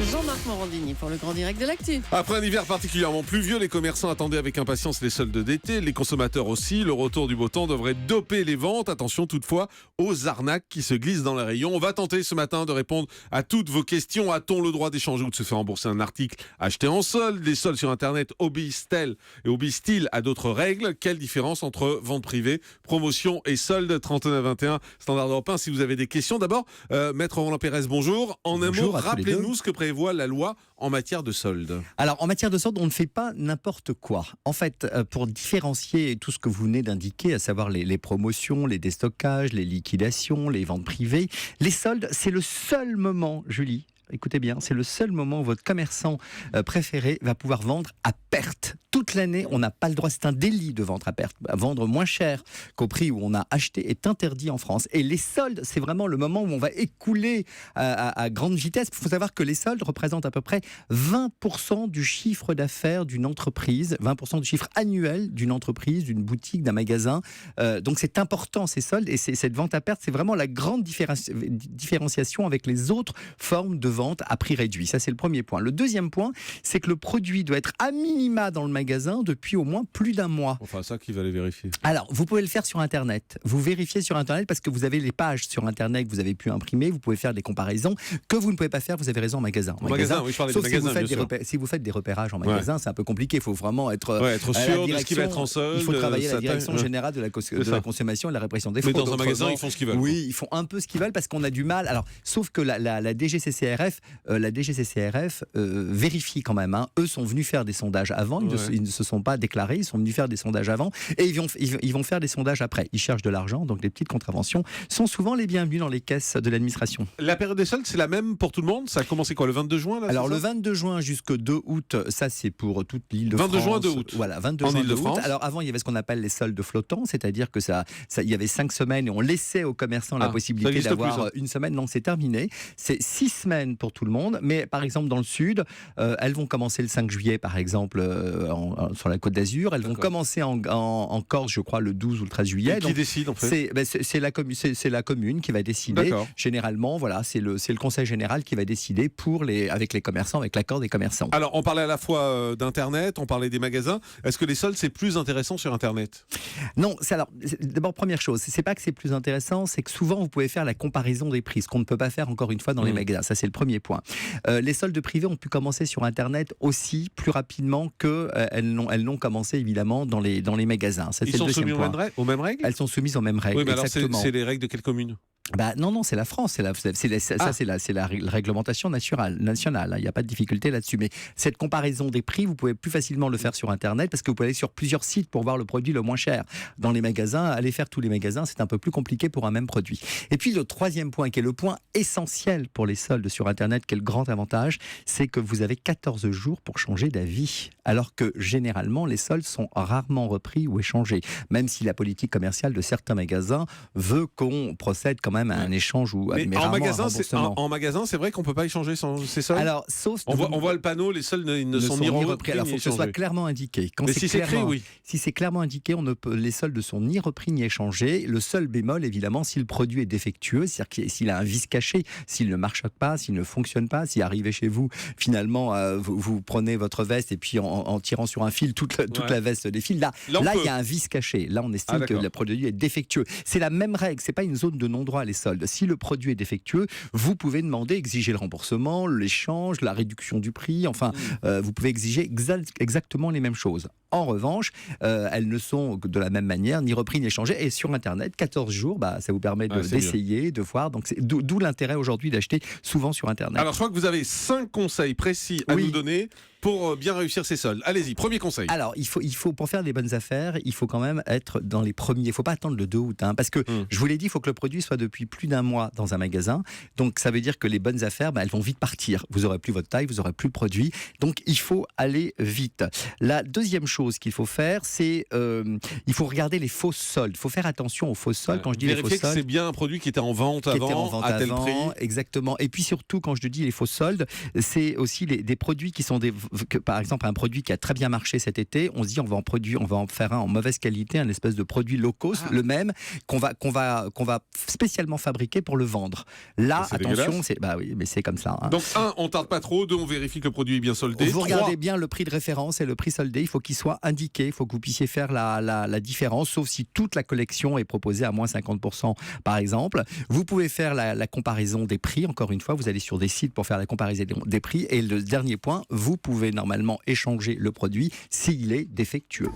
Jean-Marc Morandini pour le Grand Direct de l'Actu. Après un hiver particulièrement pluvieux, les commerçants attendaient avec impatience les soldes d'été, les consommateurs aussi. Le retour du beau temps devrait doper les ventes. Attention toutefois aux arnaques qui se glissent dans les rayons. On va tenter ce matin de répondre à toutes vos questions. A-t-on le droit d'échanger ou de se faire rembourser un article acheté en solde? Les soldes sur Internet obéissent-ils à d'autres règles? Quelle différence entre vente privée, promotion et solde? 3921, Standard Europe 1, si vous avez des questions. D'abord, Maître Roland Pérez, bonjour. En un mot, rappelez-nous ce que prévoit la loi en matière de solde. Alors, en matière de solde, on ne fait pas n'importe quoi. En fait, pour différencier tout ce que vous venez d'indiquer, à savoir les promotions, les déstockages, les liquidations, les ventes privées, les soldes, c'est le seul moment, Julie, écoutez bien, c'est le seul moment où votre commerçant préféré va pouvoir vendre à perte. Toute l'année, on n'a pas le droit, c'est un délit de vendre à perte. Vendre moins cher qu'au prix où on a acheté est interdit en France. Et les soldes, c'est vraiment le moment où on va écouler à grande vitesse. Il faut savoir que les soldes représentent à peu près 20% du chiffre d'affaires d'une entreprise, 20% du chiffre annuel d'une entreprise, d'une boutique, d'un magasin. Donc c'est important ces soldes, et cette vente à perte, c'est vraiment la grande différenciation avec les autres formes de vente à prix réduit. Ça, c'est le premier point. Le deuxième point, c'est que le produit doit être à minima dans le magasin depuis au moins plus d'un mois. Enfin, ça qui va les vérifier. Alors, vous pouvez le faire sur Internet. Vous vérifiez sur Internet parce que vous avez les pages sur Internet que vous avez pu imprimer. Vous pouvez faire des comparaisons que vous ne pouvez pas faire, vous avez raison, en magasin. En magasin, oui, je parlais sauf de si magasin, si vous faites des repérages en magasin, c'est un peu compliqué. Il faut vraiment être sûr de ce qui va être en solde. Il faut travailler à la direction générale de la consommation et de la répression des fraudes. Mais dans un magasin, ils font ce qu'ils veulent. Oui, ils font un peu ce qu'ils veulent parce qu'on a du mal. Alors, sauf que la DGCCRF, vérifie quand même. Eux sont venus faire des sondages avant. Ils ne se sont pas déclarés. Ils sont venus faire des sondages avant et ils vont faire des sondages après. Ils cherchent de l'argent, donc les petites contraventions sont souvent les bienvenues dans les caisses de l'administration. La période des soldes, c'est la même pour tout le monde? Ça a commencé quoi, le 22 juin là? Alors le 22 juin jusqu'au 2 août, ça c'est pour toute l'île de France. 22 juin, 2 août. Voilà, 22 en juin, 2 Île-de-France. août. Alors avant, il y avait ce qu'on appelle les soldes flottants, c'est-à-dire que il y avait 5 semaines et on laissait aux commerçants la possibilité d'avoir une semaine. Non, c'est terminé. C'est 6 semaines pour tout le monde, mais par exemple dans le sud, elles vont commencer le 5 juillet par exemple sur la Côte d'Azur. Elles vont commencer en Corse, je crois, le 12 ou le 13 juillet. Et qui décide en fait? C'est la commune qui va décider. Généralement, voilà, c'est le conseil général qui va décider avec les commerçants, avec l'accord des commerçants. Alors, on parlait à la fois d'Internet, on parlait des magasins. Est-ce que les soldes, c'est plus intéressant sur Internet? Non, d'abord, première chose, c'est pas que c'est plus intéressant, c'est que souvent, vous pouvez faire la comparaison des prix, ce qu'on ne peut pas faire encore une fois dans les magasins. Ça, c'est le premier point. Les soldes privés ont pu commencer sur Internet aussi plus rapidement qu'elles n'ont commencé évidemment dans les magasins. Ça, Ils sont soumis aux mêmes règles? Elles sont soumises aux mêmes règles. Oui, mais alors c'est les règles de quelle commune? Non, c'est la France, c'est la réglementation nationale. Il n'y a pas de difficulté là-dessus. Mais cette comparaison des prix, vous pouvez plus facilement le faire sur Internet parce que vous pouvez aller sur plusieurs sites pour voir le produit le moins cher. Dans les magasins, aller faire tous les magasins, c'est un peu plus compliqué pour un même produit. Et puis le troisième point, qui est le point essentiel pour les soldes sur Internet, qui est le grand avantage, c'est que vous avez 14 jours pour changer d'avis. Alors que généralement, les soldes sont rarement repris ou échangés. Même si la politique commerciale de certains magasins veut qu'on procède quand même à un échange ou mais en magasin, c'est vrai qu'on ne peut pas échanger ces soldes. Alors, sauf on voit le panneau, les soldes ne sont ni repris. Alors, il faut que ce soit clairement indiqué. Mais si c'est écrit, oui. Si c'est clairement indiqué, les soldes ne sont ni repris ni échangés. Le seul bémol, évidemment, si le produit est défectueux, c'est-à-dire s'il a un vice caché, s'il ne marche pas, s'il ne fonctionne pas, si arrivé chez vous, finalement, vous prenez votre veste et puis en tirant sur un fil, toute la veste défile. Là, il y a un vice caché. Là, on estime que le produit est défectueux. C'est la même règle. C'est pas une zone de non-droit, les soldes. Si le produit est défectueux, vous pouvez demander, exiger le remboursement, l'échange, la réduction du prix. Enfin, vous pouvez exiger exactement les mêmes choses. En revanche, elles ne sont de la même manière ni repris ni échangées. Et sur Internet, 14 jours, ça vous permet d'essayer, de voir. Donc, d'où l'intérêt aujourd'hui d'acheter souvent sur Internet. Alors, je crois que vous avez 5 conseils précis à nous donner pour bien réussir ces soldes. Allez-y, premier conseil. Alors, il faut pour faire des bonnes affaires, il faut quand même être dans les premiers. Il ne faut pas attendre le 2 août. Parce que, je vous l'ai dit, il faut que le produit soit depuis plus d'un mois dans un magasin. Donc, ça veut dire que les bonnes affaires, elles vont vite partir. Vous n'aurez plus votre taille, vous n'aurez plus le produit. Donc, il faut aller vite. La deuxième chose, chose qu'il faut faire, c'est il faut regarder les faux soldes. Il faut faire attention aux faux soldes. Quand je dis les faux Vérifier que soldes, c'est bien un produit qui était en vente qui étaient en avant, vente à tel avant, prix. exactement. Et puis surtout, quand je dis les faux soldes, c'est aussi des produits qui sont par exemple, un produit qui a très bien marché cet été. On se dit, on va en faire un en mauvaise qualité, un espèce de produit low cost, le même qu'on va spécialement fabriquer pour le vendre. Là, C'est attention, dégueulasse. bah oui, mais c'est comme ça. Hein. Donc, 1, on tarde pas trop. 2, on vérifie que le produit est bien soldé. Vous 3, regardez bien le prix de référence et le prix soldé. Il faut qu'il soit indiqué. Il faut que vous puissiez faire la différence, sauf si toute la collection est proposée à moins 50%, par exemple. Vous pouvez faire la comparaison des prix. Encore une fois, vous allez sur des sites pour faire la comparaison des prix. Et le dernier point, vous pouvez normalement échanger le produit s'il est défectueux.